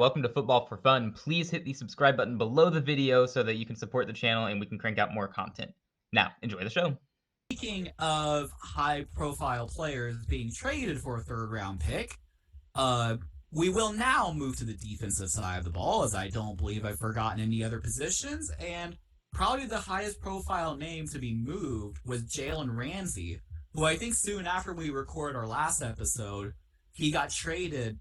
Welcome to Football for Fun. Please hit the subscribe button below the video so that you can support the channel and we can crank out more content. Now, enjoy the show. Speaking of high-profile players being traded for a third-round pick, uh, we will now move to the defensive side of the ball, as I don't believe I've forgotten any other positions, and probably the highest-profile name to be moved was Jalen Ramsey, who I think soon after we record our last episode, he got traded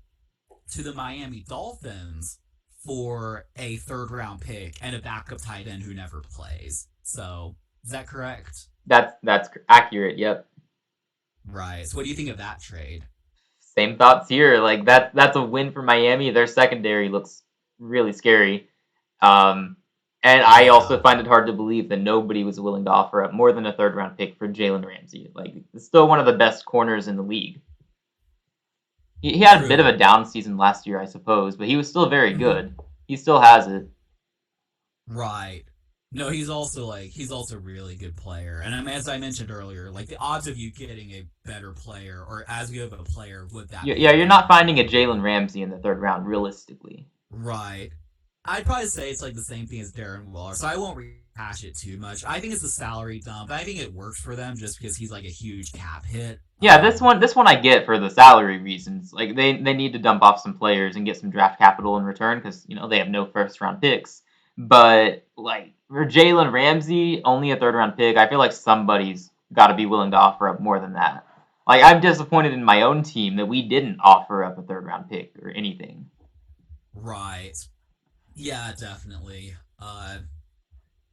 to the Miami Dolphins for a third-round pick and a backup tight end who never plays. So, is that correct? That's accurate. Yep. Right. So what do you think of that trade? Same thoughts here. Like that's a win for Miami. Their secondary looks really scary. And I also find it hard to believe that nobody was willing to offer up more than a third round pick for Jalen Ramsey. Like, it's still one of the best corners in the league. He had a bit of a down season last year, I suppose, but he was still very good. He still has it. Right. No, he's also a really good player. And as I mentioned earlier, like the odds of you getting a better player or as good of a player would that Yeah, you're not finding a Jalen Ramsey in the third round, realistically. Right. I'd probably say it's like the same thing as Darren Waller, so I won't rehash it too much. I think it's a salary dump. I think it works for them just because he's like a huge cap hit. Yeah, this one I get for the salary reasons. Like they need to dump off some players and get some draft capital in return because they have no first round picks. But like for Jalen Ramsey, only a third round pick. I feel like somebody's got to be willing to offer up more than that. Like, I'm disappointed in my own team that we didn't offer up a third round pick or anything. Right. Yeah, definitely.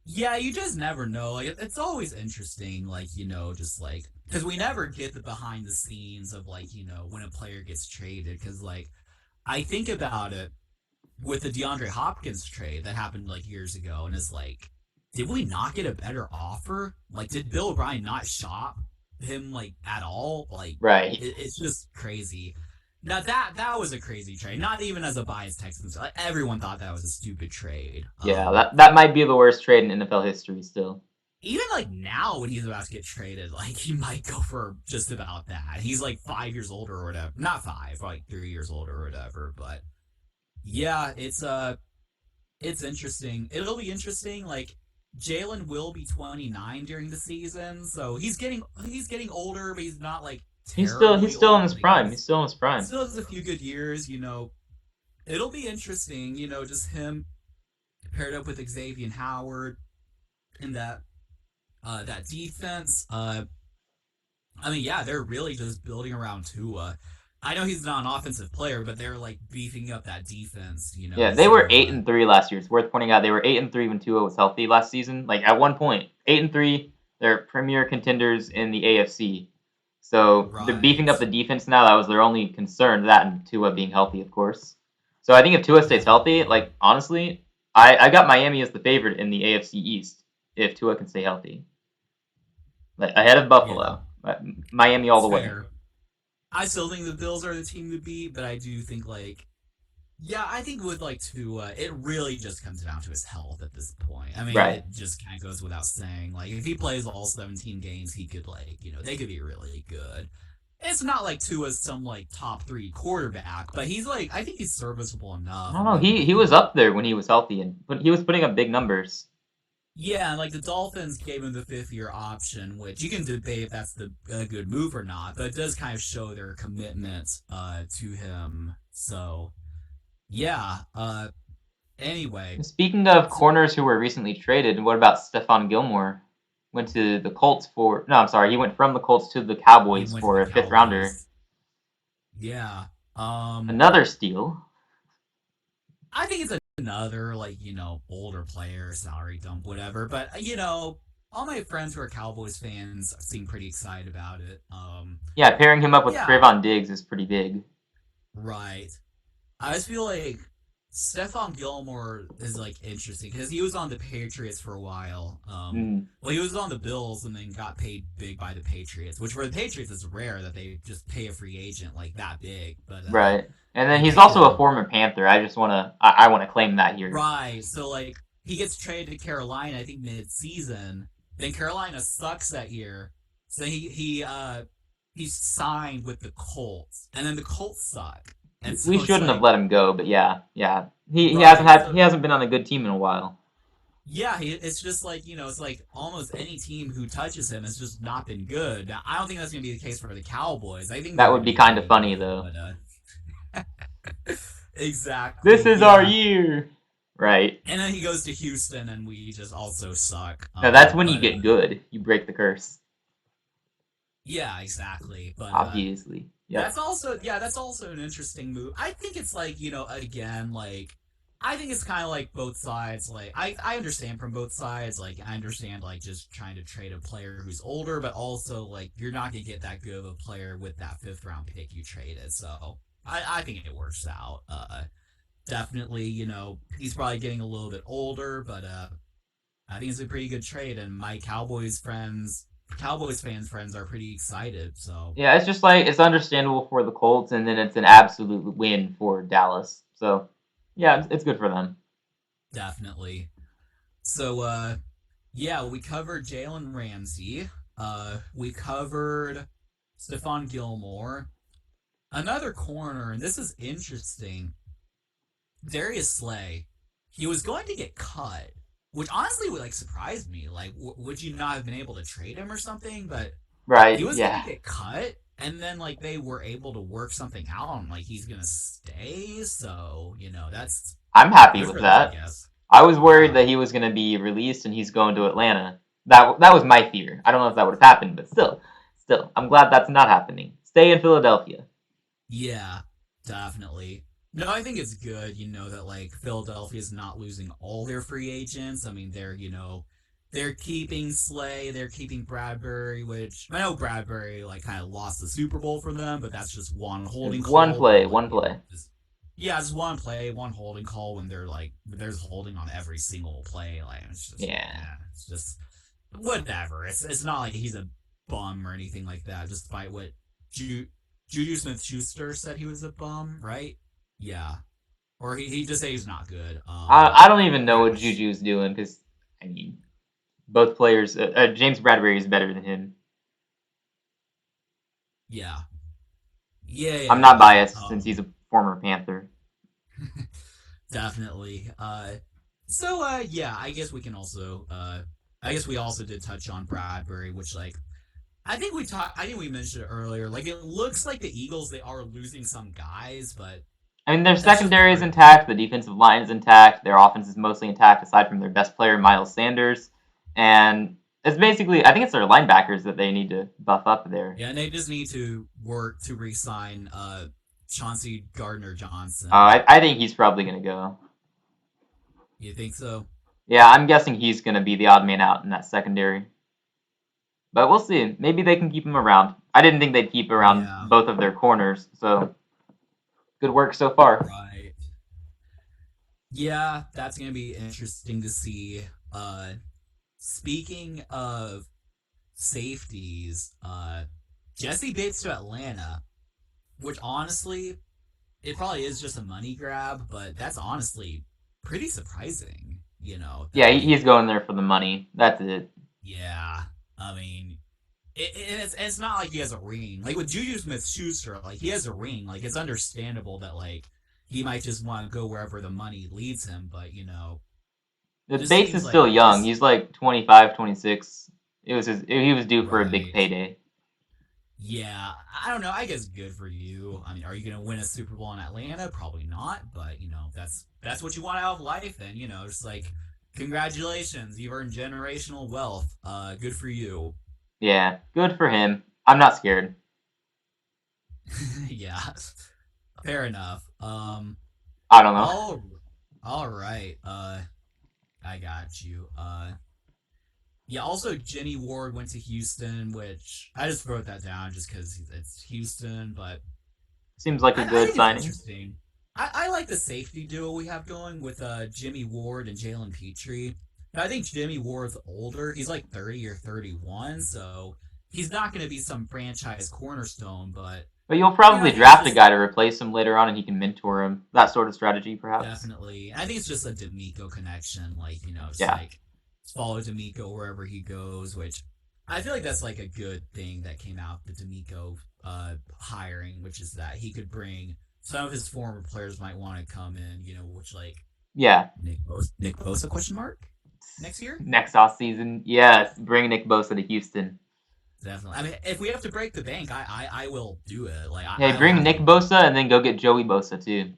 Yeah, you just never know. Like, it's always interesting, like, just like, because we never get the behind the scenes of, like, when a player gets traded. Because, like, I think about it with the DeAndre Hopkins trade that happened, like, years ago, and it's like, did we not get a better offer? Like, did Bill O'Brien not shop him, like, at all? Like, right. It's just crazy. Now that was a crazy trade. Not even as a biased Texans, like, everyone thought that was a stupid trade. Yeah, that might be the worst trade in NFL history still. Even like now when he's about to get traded, like he might go for just about that. He's like 5 years older or whatever. Not 5, like 3 years older or whatever. But yeah, it's interesting. It'll be interesting. Like Jalen will be 29 during the season, so he's getting older, but he's not like He's terribly still in old. his prime. He's still in his prime. Still has a few good years. It'll be interesting. Just him paired up with Xavier Howard in that defense. I mean, yeah, they're really just building around Tua. I know he's not an offensive player, but they're like beefing up that defense. Yeah, they were 8-3 last year. It's worth pointing out they were 8-3 when Tua was healthy last season. Like at one point, 8-3, they're premier contenders in the AFC. So they're beefing up the defense now. That was their only concern. That and Tua being healthy, of course. So I think if Tua stays healthy, like honestly, I got Miami as the favorite in the AFC East if Tua can stay healthy. Like ahead of Buffalo, Miami all the way. I still think the Bills are the team to beat, but I do think I think with like Tua, it really just comes down to his health at this point. I mean, It just kind of goes without saying. Like if he plays all 17 games, he could they could be really good. It's not like Tua's some like top 3 quarterback, but he's like I think he's serviceable enough. I don't know. He was up there when he was healthy, and he was putting up big numbers. Yeah, and like the Dolphins gave him the 5th-year option, which you can debate if that's a good move or not, but it does kind of show their commitment to him. So, yeah. Anyway. Speaking of corners who were recently traded, what about Stephon Gilmore? Went to the Colts for... No, I'm sorry. He went from the Colts to the Cowboys for a 5th rounder. Yeah. Another steal. I think it's another, older player, salary dump, whatever. But, all my friends who are Cowboys fans seem pretty excited about it. Yeah, pairing him up with Trayvon Diggs is pretty big. Right. I just feel like Stephon Gilmore is, interesting because he was on the Patriots for a while. Well, he was on the Bills and then got paid big by the Patriots, which for the Patriots is rare that they just pay a free agent that big. But right. And then he's also a former Panther. I want to claim that here. Right. So he gets traded to Carolina, I think mid-season. Then Carolina sucks that year. So he signed with the Colts, and then the Colts suck. And so We it's shouldn't have like, let him go, but yeah. He right. he hasn't been on a good team in a while. Yeah, it's just like, it's like almost any team who touches him has just not been good. Now, I don't think that's going to be the case for the Cowboys. I think they're That going would to be be kind of pretty funny good, though. but exactly, This is our yeah. year. Right. And then he goes to Houston, and we just also suck. No, that's when you But get good. You break the curse. yeah, exactly. But Obviously. Yep. that's also an interesting move. I think it's like, again, like I think it's kind of like both sides. Like I understand from both sides. Like I understand like just trying to trade a player who's older, but also like you're not gonna get that good of a player with that 5th round pick you traded. So I think it works out. Definitely, he's probably getting a little bit older, but I think it's a pretty good trade, and my Cowboys fans friends are pretty excited. So Yeah, it's just like it's understandable for the Colts, and then it's an absolute win for Dallas. So, yeah, it's good for them. definitely. So yeah, we covered Jalen Ramsey. We covered Stephon Gilmore. Another corner, and this is interesting. Darius Slay. He was going to get cut, which honestly would like surprise me. Like, would you not have been able to trade him or something? But he Right? was gonna Yeah. get cut, and then like they were able to work something out on like he's gonna stay. So that's I'm happy good with for them, I that. guess. I was worried Yeah, that he was going to be released and he's going to Atlanta. That was my fear. I don't know if that would have happened, but still, I'm glad that's not happening. Stay in Philadelphia. yeah, definitely. No, I think it's good. That like Philadelphia's not losing all their free agents. I mean, they're keeping Slay, they're keeping Bradbury, which I know Bradbury like kind of lost the Super Bowl for them, but that's just one holding One call when play, like one play. yeah, it's one play, one holding call when there's holding on every single play. Like Yeah. it's just whatever. It's not like he's a bum or anything like that. Despite what Juju Smith-Schuster said he was a bum, right? Yeah, or he just said he's not good. I don't even know what Which Juju's doing because, I mean, both players. James Bradbury is better than him. yeah, yeah, I'm not yeah. biased since he's a former Panther. Definitely. So yeah, I guess we can also I guess we also did touch on Bradbury, which like I think we mentioned it earlier. Like it looks like the Eagles they are losing some guys, but I mean, their that's just secondary is part of intact. The defensive line is intact. Their offense is mostly intact, aside from their best player, Miles Sanders. And it's basically, I think it's their linebackers that they need to buff up there. yeah, and they just need to work to re-sign Chauncey Gardner Johnson. I think he's probably going to go. You think so? Yeah, I'm guessing he's going to be the odd man out in that secondary. But we'll see. Maybe they can keep him around. I didn't think they'd keep around Yeah. both of their corners. So good work so far. Right. Yeah, that's gonna be interesting to see. Speaking of safeties, Jesse Bates to Atlanta, which honestly, it probably is just a money grab, but that's honestly pretty surprising. Yeah, That he's like, going there for the money. That's it. yeah, I mean, it's not like he has a ring. Like with Juju Smith-Schuster, like he has a ring. Like it's understandable that like he might just want to go wherever the money leads him, but The just Bates seems is like still young. He's like 25, 26. He was due for a big right. payday. Yeah, I don't know. I guess good for you. I mean, are you gonna win a Super Bowl in Atlanta? Probably not, but that's what you want out of life. Then just like congratulations, you've earned generational wealth. Good for you. Yeah, good for him. I'm not scared. Yeah, fair enough. I don't know. All right. I got you. Yeah. Also, Jenny Ward went to Houston, which I just wrote that down just because it's Houston, but Seems like a I good think it's signing. interesting. I like the safety duo we have going with Jimmy Ward and Jalen Petrie. I think Jimmy Ward's older. He's like 30 or 31, so he's not going to be some franchise cornerstone, but But you'll I probably think it's draft a just guy to replace him later on, and he can mentor him. That sort of strategy, perhaps. definitely. I think it's just a D'Amico connection. Like, it's Yeah. like follow D'Amico wherever he goes, which I feel like that's like a good thing that came out the D'Amico hiring, which is that he could bring some of his former players might want to come in, which like Yeah. Nick Bosa question mark next year? Next off season. Yes, bring Nick Bosa to Houston. Definitely. I mean, if we have to break the bank, I will do it. Like, Hey, I bring will Nick do Bosa and then go get Joey Bosa too.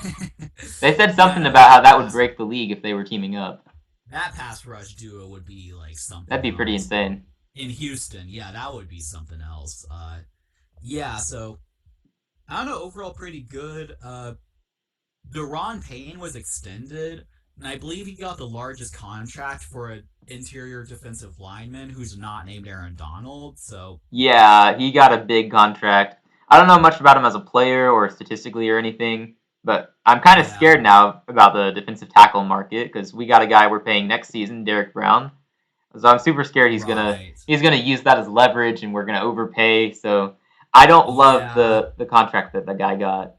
it. They said Yeah, something no, about how that would break the league if they were teaming up. that pass rush duo would be like something That'd be pretty else. insane. In Houston, yeah, that would be something else. Yeah, so I don't know. Overall, pretty good. Deron Payne was extended, and I believe he got the largest contract for an interior defensive lineman who's not named Aaron Donald. So Yeah, he got a big contract. I don't know much about him as a player or statistically or anything, but I'm kind of yeah, scared now about the defensive tackle market because we got a guy we're paying next season, Derek Brown. So I'm super scared right. he's gonna use that as leverage and we're gonna overpay. So I don't love Yeah, the contract that the guy got.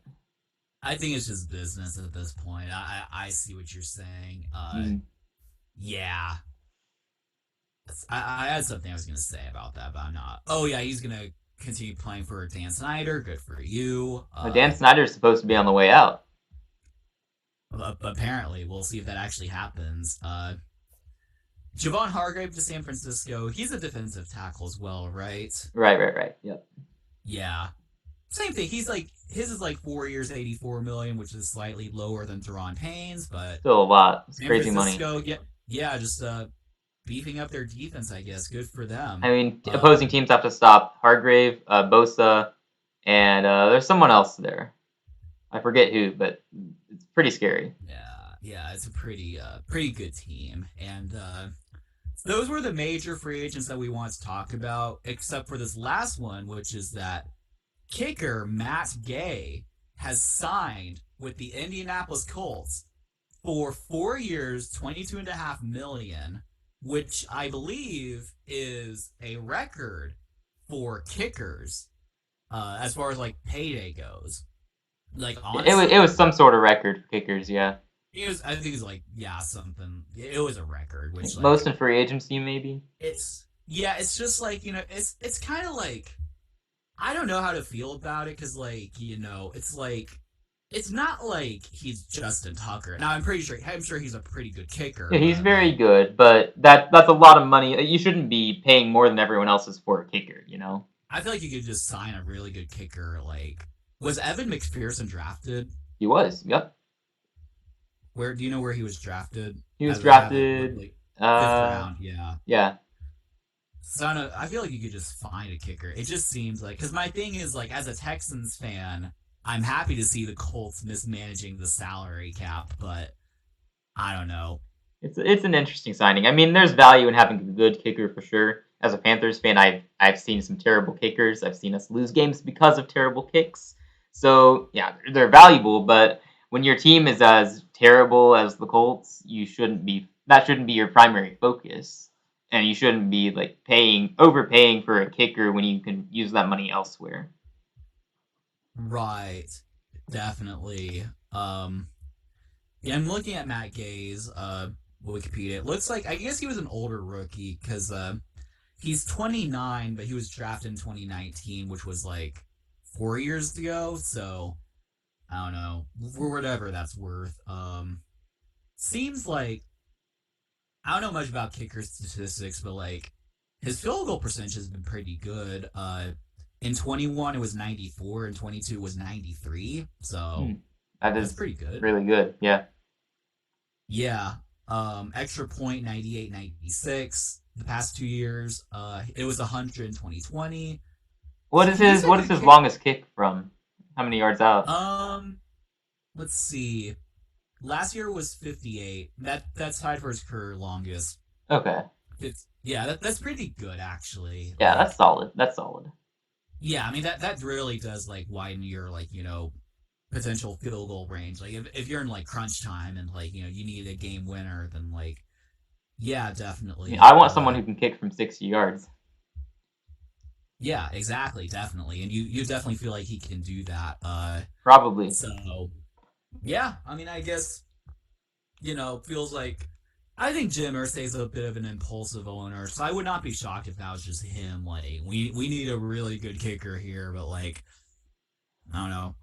I think it's just business at this point. I see what you're saying. Mm. Yeah. I had something I was gonna say about that, but I'm not. Oh yeah, he's gonna continue playing for Dan Snyder. Good for you. Dan Snyder's supposed to be on the way out. Apparently, we'll see if that actually happens. Javon Hargrave to San Francisco. He's a defensive tackle as well, right? Right. Yep. Yeah. Same thing. He's like his is like 4 years, 84 million, which is slightly lower than Deron Payne's, but Still a lot. It's San crazy money. Francisco, yeah, just beefing up their defense, I guess. Good for them. I mean, opposing teams have to stop Hargrave, Bosa, and there's someone else there. I forget who, but it's pretty scary. Yeah, it's a pretty good team, and those were the major free agents that we want to talk about, except for this last one, which is that kicker Matt Gay has signed with the Indianapolis Colts for 4 years, $22.5 million, which I believe is a record for kickers as far as like payday goes. Like honestly, It was some sort of record for kickers, yeah. I think it's like something. It was a record, which like, most in free agency maybe. It's just like it's kind of like I don't know how to feel about it because like it's like it's not like he's Justin Tucker. Now I'm sure he's a pretty good kicker. Yeah, he's very good, but that's a lot of money. You shouldn't be paying more than everyone else is for a kicker, you know. I feel like you could just sign a really good kicker. Like, was Evan McPherson drafted? He was, yep. Where do you know where he was drafted? He was drafted fifth round. Yeah. Yeah. So I feel like you could just find a kicker. It just seems like because my thing is like as a Texans fan, I'm happy to see the Colts mismanaging the salary cap, but I don't know. It's an interesting signing. I mean, there's value in having a good kicker for sure. As a Panthers fan, I've seen some terrible kickers. I've seen us lose games because of terrible kicks. So yeah, they're valuable. But when your team is as terrible as the Colts, that shouldn't be your primary focus, and you shouldn't be like overpaying for a kicker when you can use that money elsewhere. Right, definitely. Yeah, I'm looking at Matt Gay's Wikipedia. It looks like I guess he was an older rookie because he's 29, but he was drafted in 2019, which was like 4 years ago. So I don't know, for whatever that's worth. Seems like I don't know much about kicker statistics, but like his field goal percentage has been pretty good. In 21 it was 94, and 22 it was 93. So that's pretty good. Really good, yeah. Yeah. Extra point 98, 96. The past 2 years, it was 100 in 2020. What is his longest kick from? How many yards out? Let's see. Last year was 58. That's tied for his career longest. Okay. That's pretty good actually. Yeah, like, that's solid. Yeah, I mean that really does like widen your like potential field goal range. Like if you're in like crunch time and like you need a game winner, then like yeah, definitely. I want someone who can kick from 60 yards. Yeah, exactly, definitely, and you definitely feel like he can do that. Probably. So yeah, I mean, I guess feels like I think Jim Irsay's a bit of an impulsive owner, so I would not be shocked if that was just him. Like we need a really good kicker here, but like I don't know.